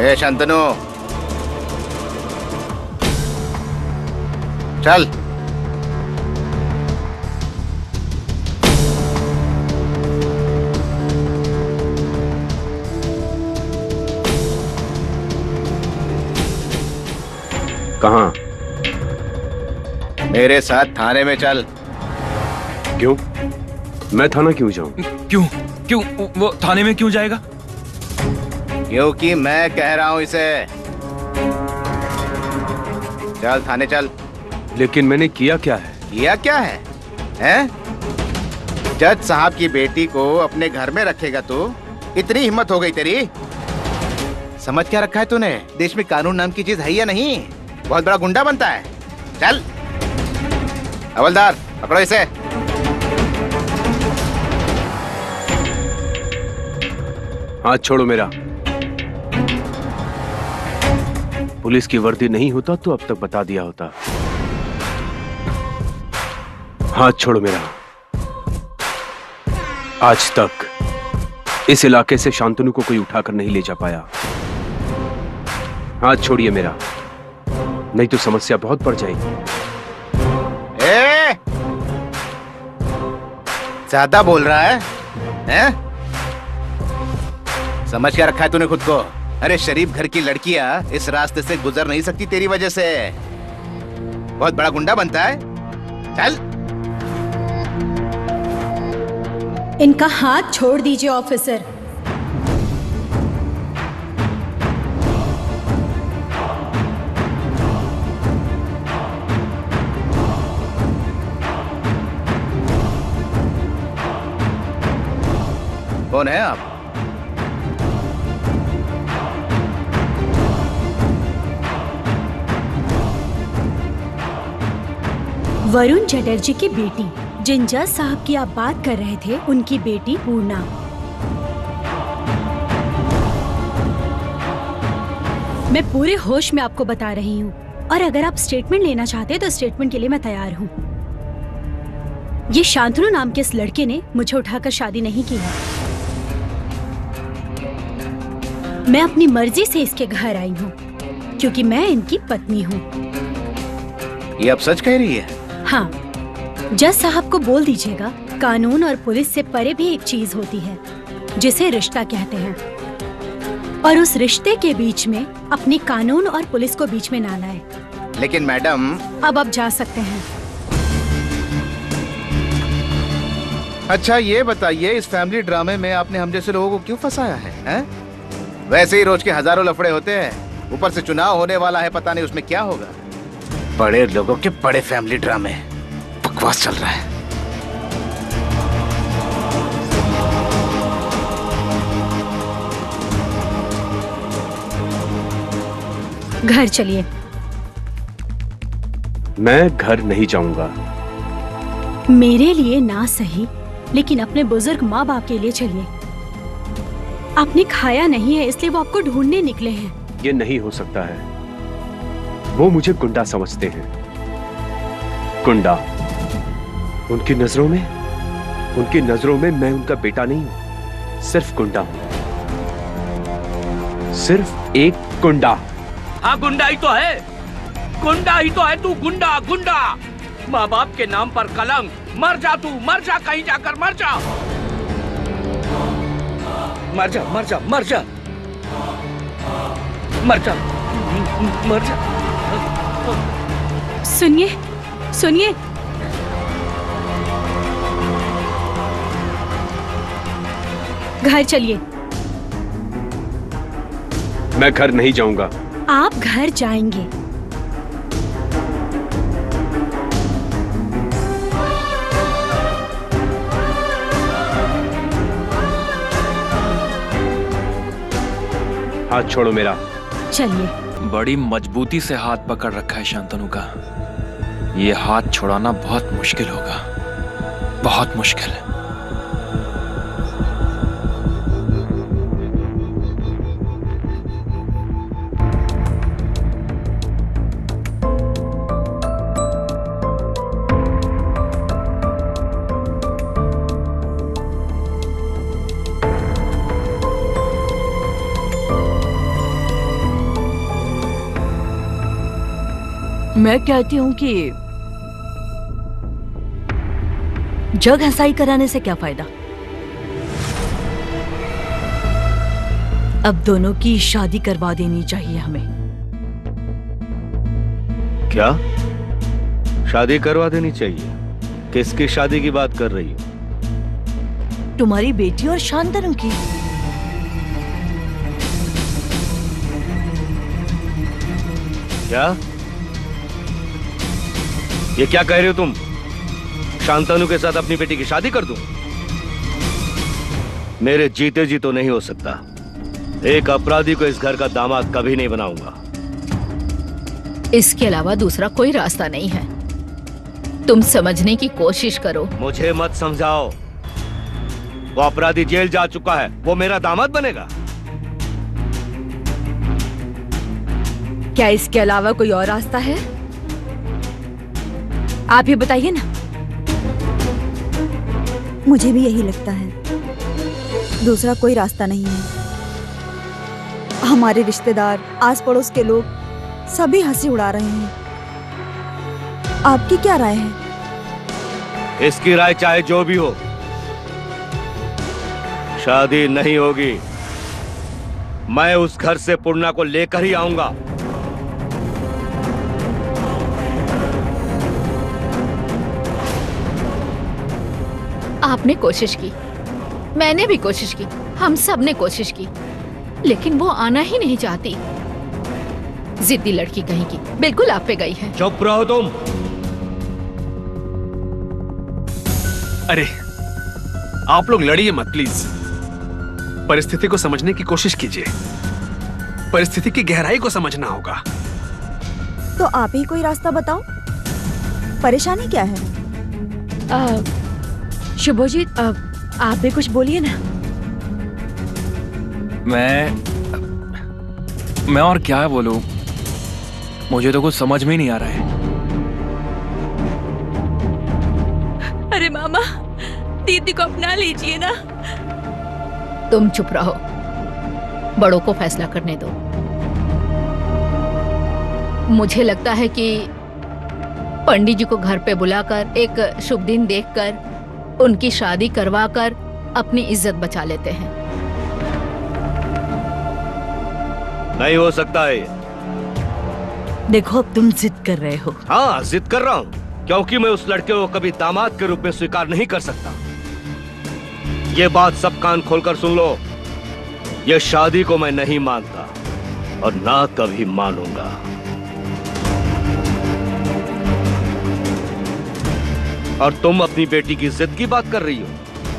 ए शांतनु, चल। कहाँ? मेरे साथ थाने में चल। क्यों? मैं थाना क्यों जाऊं? क्यों? क्यों वो थाने में क्यों जाएगा? क्योंकि मैं कह रहा हूं इसे। चल थाने चल। लेकिन मैंने किया क्या है? किया क्या है? हैं? जज साहब की बेटी को अपने घर में रखेगा तू? इतनी हिम्मत हो गई तेरी? समझ क्या रखा है तूने? देश में कानून नाम की चीज है या नहीं? बहुत बड़ा गुंडा बनता है। चल हवलदार, पकड़ो इसे। हाथ छोड़ो मेरा। पुलिस की वर्दी नहीं होता तो अब तक बता दिया होता। हाथ छोड़ो मेरा। आज तक इस इलाके से शांतनु को कोई उठाकर नहीं ले जा पाया। हाथ छोड़िए मेरा, नहीं तो समस्या बहुत बढ़ जाएगी। ज्यादा बोल रहा है? हैं? समझ क्या रखा है तूने खुद को? अरे शरीफ घर की लड़कियां इस रास्ते से गुजर नहीं सकती तेरी वजह से। बहुत बड़ा गुंडा बनता है। चल। इनका हाथ छोड़ दीजिए ऑफिसर। कौन है आप? वरुण चटर्जी की बेटी, जिन जज साहब की आप बात कर रहे थे, उनकी बेटी पूर्णा। मैं पूरे होश में आपको बता रही हूँ, और अगर आप स्टेटमेंट लेना चाहते हैं तो स्टेटमेंट के लिए मैं तैयार हूँ। ये शांतनु नाम के इस लड़के ने मुझे उठाकर शादी नहीं की है। मैं अपनी मर्जी से इसके घर आई हूँ, क्योंकि मैं इनकी पत्नी हूँ। ये अब सच कह रही है? हाँ, जज साहब को बोल दीजिएगा, कानून और पुलिस से परे भी एक चीज होती है जिसे रिश्ता कहते हैं, और उस रिश्ते के बीच में अपने कानून और पुलिस को बीच में ना लाए। लेकिन मैडम। अब आप जा सकते हैं। अच्छा ये बताइए, इस फैमिली ड्रामे में आपने हम जैसे लोगों को क्यों फंसाया है, हैं? वैसे ही रोज के हजारों लफड़े होते हैं, ऊपर से चुनाव होने वाला है, पता नहीं उसमें क्या होगा। बड़े लोगों के बड़े फैमिली ड्रामे, बकवास चल रहा है। घर चलिए। मैं घर नहीं जाऊंगा। मेरे लिए ना सही, लेकिन अपने बुजुर्ग माँ बाप के लिए चलिए। आपने खाया नहीं है, इसलिए वो आपको ढूंढने निकले हैं। ये नहीं हो सकता है। वो मुझे गुंडा समझते हैं। गुंडा। उनकी नजरों में मैं उनका बेटा नहीं हूं, सिर्फ गुंडा हूं। सिर्फ एक गुंडा। हाँ गुंडा ही तो है, गुंडा ही तो है तू। गुंडा गुंडा, माँ बाप के नाम पर कलंक। मर जा तू, मर जा, कहीं जाकर मर जा। मर जा मर जा मर जा मर जा मर जा। सुनिए सुनिए, घर चलिए। मैं घर नहीं जाऊंगा। आप घर जाएंगे। हाथ छोड़ो मेरा। चलिए। बड़ी मजबूती से हाथ पकड़ रखा है शांतनु का। ये हाथ छुड़ाना बहुत मुश्किल होगा, बहुत मुश्किल है। मैं कहती हूँ कि जग हंसाई कराने से क्या फायदा। अब दोनों की शादी करवा देनी चाहिए हमें। क्या शादी करवा देनी चाहिए? किसकी शादी की बात कर रही हो? तुम्हारी बेटी और शांतनु की। क्या ये क्या कह रहे हो तुम? शांतनु के साथ अपनी बेटी की शादी कर दूं? मेरे जीते जी तो नहीं हो सकता। एक अपराधी को इस घर का दामाद कभी नहीं बनाऊंगा। इसके अलावा दूसरा कोई रास्ता नहीं है। तुम समझने की कोशिश करो। मुझे मत समझाओ। वो अपराधी जेल जा चुका है, वो मेरा दामाद बनेगा? क्या इसके अलावा कोई और रास्ता है? आप ही बताइए ना। मुझे भी यही लगता है, दूसरा कोई रास्ता नहीं है। हमारे रिश्तेदार, आस पड़ोस के लोग सभी हंसी उड़ा रहे हैं। आपकी क्या राय है? इसकी राय चाहे जो भी हो, शादी नहीं होगी। मैं उस घर से पूर्णा को लेकर ही आऊंगा। आपने कोशिश की, मैंने भी कोशिश की, हम सब ने कोशिश की, लेकिन वो आना ही नहीं चाहती। जिद्दी लड़की कहीं की, बिल्कुल आप पे गई है। चुप रहो तुम। अरे आप लोग लड़िए मत प्लीज। परिस्थिति को समझने की कोशिश कीजिए। परिस्थिति की गहराई को समझना होगा। तो आप ही कोई रास्ता बताओ, परेशानी क्या है? शुभोजीत, आप भी कुछ बोलिए ना। मैं और क्या बोलूं? मुझे तो कुछ समझ में ही नहीं आ रहा है। अरे मामा, दीदी को अपना लीजिए ना। तुम चुप रहो, बड़ों को फैसला करने दो। मुझे लगता है कि पंडित जी को घर पे बुलाकर एक शुभ दिन देखकर उनकी शादी करवाकर अपनी इज्जत बचा लेते हैं। नहीं हो सकता है। देखो, अब तुम जिद कर रहे हो। हाँ, जिद कर रहा हूँ क्योंकि मैं उस लड़के को कभी दामाद के रूप में स्वीकार नहीं कर सकता। ये बात सब कान खोलकर सुन लो। ये शादी को मैं नहीं मानता और ना कभी मानूंगा। और तुम अपनी बेटी की जिद की बात कर रही हो।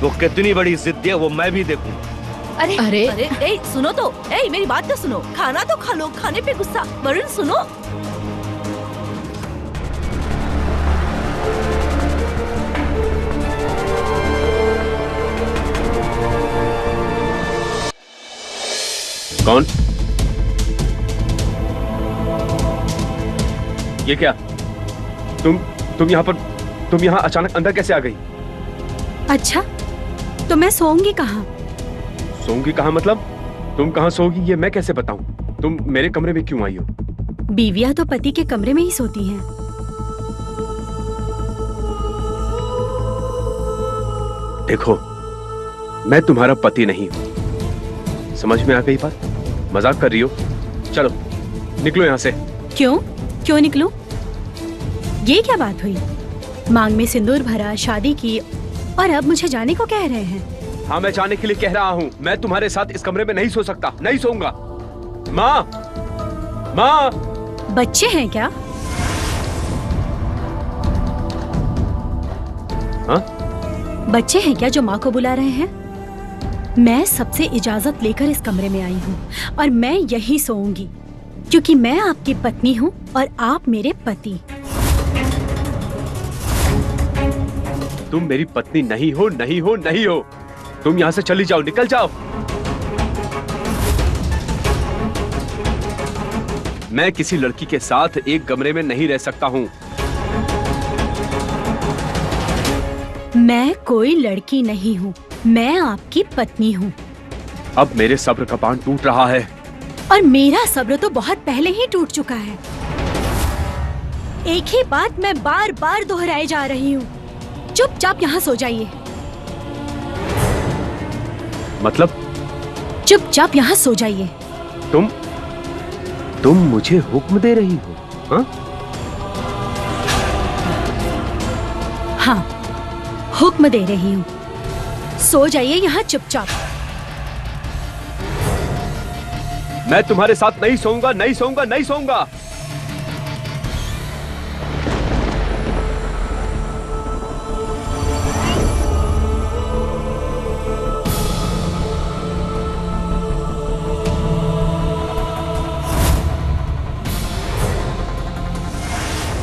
वो कितनी बड़ी जिद्दी है वो मैं भी देखूंगा। अरे अरे, अरे, ए, सुनो तो, ए, मेरी बात तो सुनो। खाना तो खा लो, खाने पे गुस्सा। वरुण सुनो। कौन? ये क्या? तुम यहाँ अचानक अंदर कैसे आ गई? अच्छा, तो मैं सोऊंगी कहाँ? सोऊंगी कहाँ मतलब? तुम कहाँ सोओगी ये मैं कैसे बताऊं? तुम मेरे कमरे में क्यों आई हो? बीवियां तो पति के कमरे में ही सोती हैं। देखो, मैं तुम्हारा पति नहीं हूं। समझ में आ गई बात? मजाक कर रही हो? चलो निकलो यहाँ से। क्यों निकलूं? ये क्या बात हुई? मांग में सिंदूर भरा, शादी की, और अब मुझे जाने को कह रहे हैं? हाँ, मैं जाने के लिए कह रहा हूँ। मैं तुम्हारे साथ इस कमरे में नहीं सो सकता, नहीं सोऊंगा। माँ! बच्चे हैं क्या? हाँ? बच्चे हैं क्या जो माँ को बुला रहे हैं? मैं सबसे इजाजत लेकर इस कमरे में आई हूँ और मैं यही सोऊंगी क्योंकि मैं आपकी पत्नी हूँ और आप मेरे पति। तुम मेरी पत्नी नहीं हो, नहीं हो, नहीं हो। तुम यहाँ से चली जाओ, निकल जाओ। मैं किसी लड़की के साथ एक कमरे में नहीं रह सकता हूँ। मैं कोई लड़की नहीं हूँ, मैं आपकी पत्नी हूँ। अब मेरे सब्र का बांध टूट रहा है। और मेरा सब्र तो बहुत पहले ही टूट चुका है। एक ही बात मैं बार बार दोहराए जा रही हूँ। चुपचाप यहाँ सो जाइए। मतलब चुपचाप यहाँ सो जाइए। तुम मुझे हुक्म दे रही हो? हाँ? हाँ, हुक्म दे रही हूँ। सो जाइए यहाँ चुपचाप। मैं तुम्हारे साथ नहीं सोऊंगा, नहीं सोऊंगा, नहीं सोऊंगा।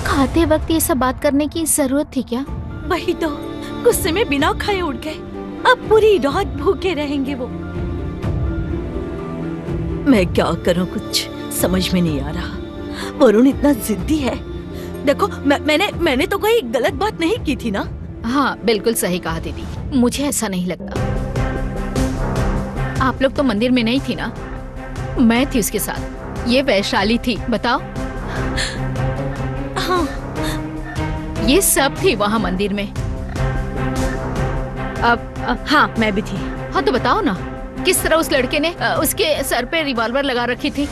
खाते वक्त ये सब बात करने की जरूरत थी क्या? वही तो, गुस्से में बिना खाए उठ गए। अब पूरी रात भूखे रहेंगे वो। मैं क्या करूं, कुछ समझ में नहीं आ रहा। वरुण इतना जिद्दी है। देखो मैंने तो कोई गलत बात नहीं की थी ना। हाँ बिल्कुल सही कहा दीदी, मुझे ऐसा नहीं लगता। आप लोग तो मंदिर में नहीं थी ना, मैं थी उसके साथ। ये वैशाली थी, बताओ। हाँ, ये सब थी वहाँ मंदिर में। अब हाँ मैं भी थी। हाँ तो बताओ ना, किस तरह उस लड़के ने उसके सर पे रिवॉल्वर लगा रखी थी?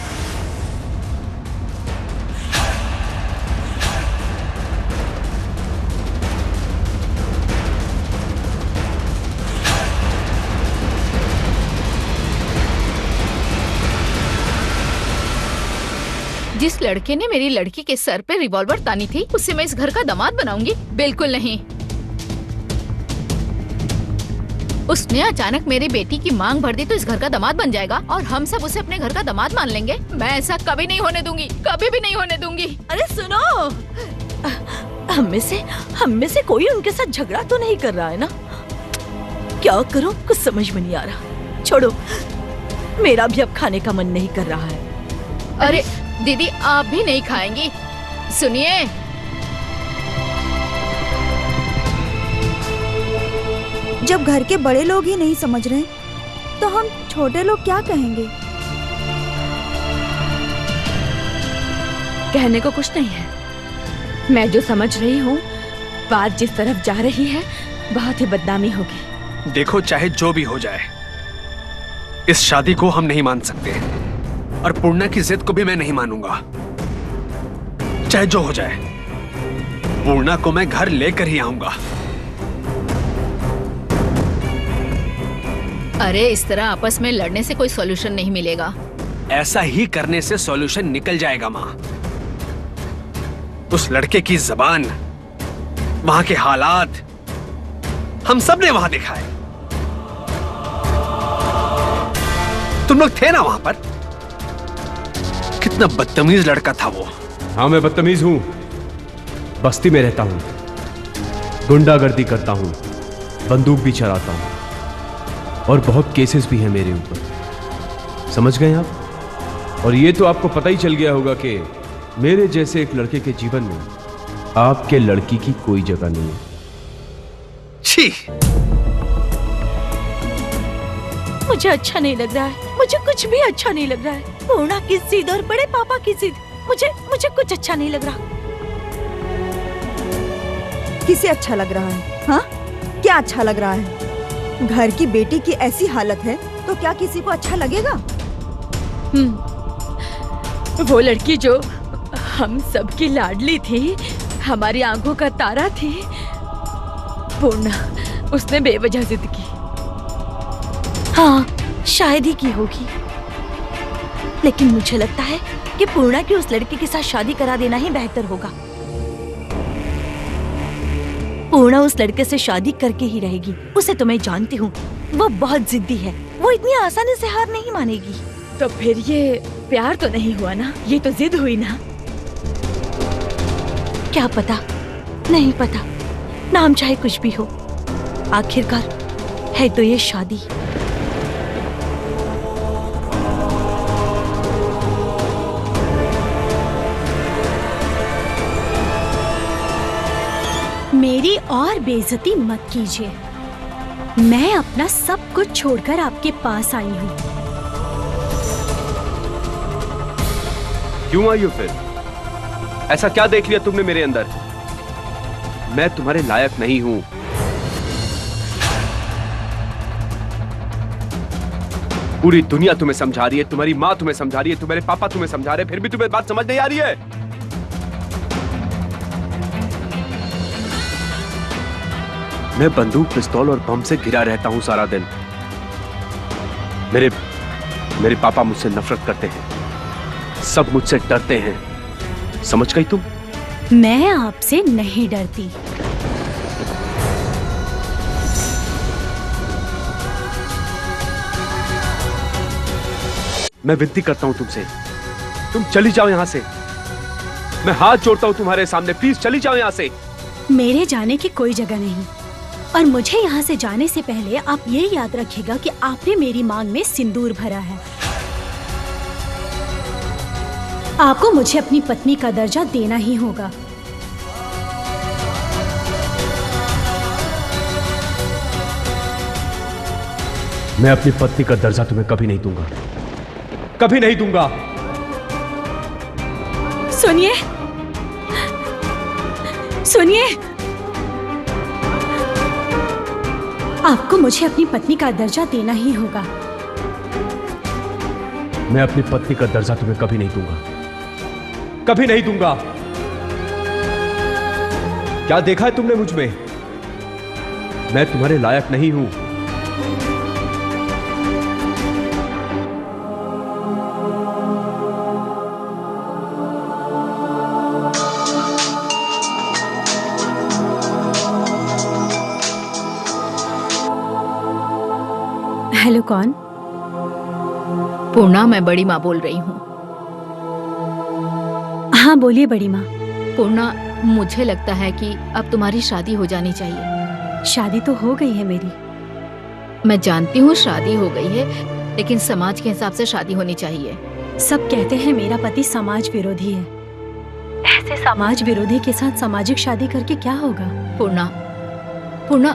जिस लड़के ने मेरी लड़की के सर पे रिवॉल्वर तानी थी, उससे मैं इस घर का दामाद बनाऊंगी? बिल्कुल नहीं। उसने अचानक मेरी बेटी की मांग भर दी तो इस घर का दामाद बन जाएगा और हम सब उसे अपने घर का दामाद मान लेंगे? मैं ऐसा कभी नहीं होने दूंगी, कभी भी नहीं होने दूंगी। अरे सुनो, हम में से कोई उनके साथ झगड़ा तो नहीं कर रहा है ना? क्या करूं, कुछ समझ में नहीं आ रहा। छोड़ो, मेरा भी अब खाने का मन नहीं कर रहा है। अरे दीदी, आप भी नहीं खाएंगी? सुनिए, जब घर के बड़े लोग ही नहीं समझ रहे तो हम छोटे लोग क्या कहेंगे? कहने को कुछ नहीं है। मैं जो समझ रही हूँ, बात जिस तरफ जा रही है बहुत ही बदनामी होगी। देखो, चाहे जो भी हो जाए, इस शादी को हम नहीं मान सकते और पूर्णा की जिद को भी मैं नहीं मानूंगा। चाहे जो हो जाए, पूर्णा को मैं घर लेकर ही आऊंगा। अरे इस तरह आपस में लड़ने से कोई सॉल्यूशन नहीं मिलेगा। ऐसा ही करने से सॉल्यूशन निकल जाएगा माँ। उस लड़के की जबान, वहां के हालात, हम सब ने वहां देखा है। तुम लोग थे ना वहां पर? कितना बदतमीज लड़का था वो। हाँ, मैं बदतमीज हूं। बस्ती में रहता हूं, गुंडागर्दी करता हूं, बंदूक भी चलाता हूं और बहुत केसेस भी हैं मेरे ऊपर। समझ गए आप? और ये तो आपको पता ही चल गया होगा कि मेरे जैसे एक लड़के के जीवन में आपके लड़की की कोई जगह नहीं है। छी! मुझे अच्छा नहीं लग रहा है। मुझे कुछ भी अच्छा नहीं लग रहा है। पूर्णा की जिद और बड़े पापा की जिद, मुझे कुछ अच्छा नहीं लग रहा। किसे अच्छा लग रहा है? हाँ, क्या अच्छा लग रहा है? घर की बेटी की ऐसी हालत है तो क्या किसी को अच्छा लगेगा? वो लड़की जो हम सबकी लाडली थी, हमारी आंखों का तारा थी, पूर्णा, उसने बेवजह जिद की। हाँ, शायद ही की होगी, लेकिन मुझे लगता है कि पूर्णा की उस लड़के के साथ शादी करा देना ही बेहतर होगा। पूर्णा उस लड़के से शादी करके ही रहेगी। उसे तो मैं जानती हूँ, वो बहुत जिद्दी है। वो इतनी आसानी से हार नहीं मानेगी। तो फिर ये प्यार तो नहीं हुआ ना, ये तो जिद हुई ना। क्या पता, नहीं पता, नाम चाहे कुछ भी हो, आखिरकार है तो ये शादी। मेरी और बेइज्जती मत कीजिए। मैं अपना सब कुछ छोड़कर आपके पास आई हूँ। क्यों आई हो फिर? ऐसा क्या देख लिया तुमने मेरे अंदर? मैं तुम्हारे लायक नहीं हूं। पूरी दुनिया तुम्हें समझा रही है, तुम्हारी माँ तुम्हें समझा रही है, तुम्हारे पापा तुम्हें समझा रहे हैं, फिर भी तुम्हें बात समझ नहीं आ रही है। मैं बंदूक, पिस्तौल और बम से घिरा रहता हूं सारा दिन। मेरे पापा मुझसे नफरत करते हैं, सब मुझसे डरते हैं। समझ गई तुम? मैं आपसे नहीं डरती। मैं विनती करता हूं तुमसे, तुम चली जाओ यहां से। मैं हाथ जोड़ता हूं तुम्हारे सामने, प्लीज चली जाओ यहां से। मेरे जाने की कोई जगह नहीं, और मुझे यहाँ से जाने से पहले आप ये याद रखिएगा कि आपने मेरी मांग में सिंदूर भरा है। आपको मुझे अपनी पत्नी का दर्जा देना ही होगा। मैं अपनी पत्नी का दर्जा तुम्हें कभी नहीं दूंगा, कभी नहीं दूंगा। सुनिए, सुनिए, आपको मुझे अपनी पत्नी का दर्जा देना ही होगा। मैं अपनी पत्नी का दर्जा तुम्हें कभी नहीं दूंगा, कभी नहीं दूंगा। क्या देखा है तुमने मुझ में? मैं तुम्हारे लायक नहीं हूं। हेलो, कौन? पूर्णा, मैं बड़ी माँ बोल रही हूँ। हाँ बोलिए बड़ी माँ। पूर्णा, मुझे लगता है कि अब तुम्हारी शादी हो जानी चाहिए। शादी तो हो गई है मेरी। मैं जानती हूँ शादी हो गई है, लेकिन समाज के हिसाब से शादी होनी चाहिए। सब कहते हैं मेरा पति समाज विरोधी है। ऐसे समाज विरोधी के साथ सामाजिक शादी करके क्या होगा? पूर्णा,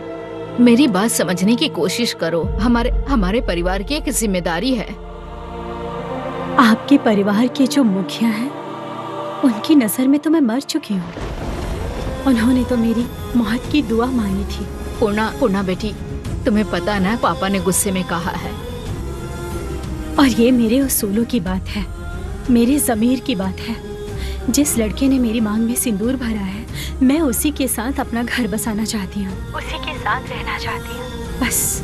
मेरी बात समझने की कोशिश करो। हमारे परिवार की एक जिम्मेदारी है। आपके परिवार के जो मुखिया हैं, उनकी नजर में तो मैं मर चुकी हूँ। उन्होंने तो मेरी मौत की दुआ मांगी थी। पूर्णा बेटी, तुम्हें पता ना, पापा ने गुस्से में कहा है। और ये मेरे उसूलों की बात है, मेरे ज़मीर की बात है। जिस लड़के ने मेरी मांग में सिंदूर भरा है, मैं उसी के साथ अपना घर बसाना चाहती हूँ, उसी के साथ रहना चाहती हूँ, बस,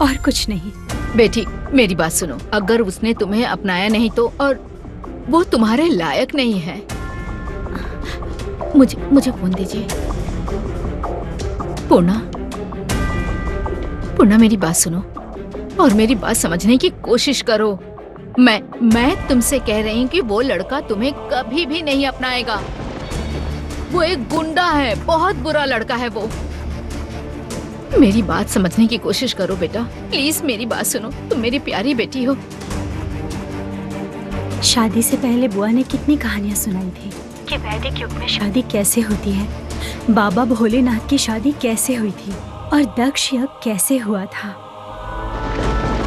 और कुछ नहीं। बेटी, मेरी बात सुनो। अगर उसने तुम्हें अपनाया नहीं तो, और वो तुम्हारे लायक नहीं है। मुझे फोन दीजिए। पूर्णा, मेरी बात सुनो और मेरी बात समझने की कोशिश करो। मैं तुमसे कह रही हूँ कि वो लड़का तुम्हें कभी भी नहीं अपनाएगा। वो एक गुंडा है, बहुत बुरा लड़का है वो। मेरी बात समझने की कोशिश करो बेटा, प्लीज मेरी बात सुनो। तुम मेरी प्यारी बेटी हो। शादी से पहले बुआ ने कितनी कहानियां सुनाई थी कि वैदिक युग में शादी कैसे होती है, बाबा भोलेनाथ की शादी कैसे हुई थी, और दक्ष यज्ञ कैसे हुआ था।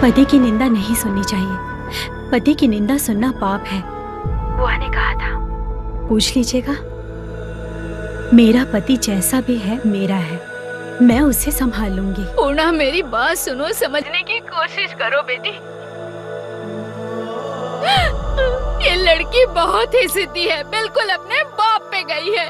पति की निंदा नहीं सुननी चाहिए, पति की निंदा सुनना पाप है, बुआ ने कहा था। पूछ लीजिएगा, मेरा पति जैसा भी है मेरा है, मैं उसे संभाल लूंगी। पूर्णा, मेरी बात सुनो, समझने की कोशिश करो बेटी। ये लड़की बहुत ही जिद्दी है, बिल्कुल अपने बाप पे गई है।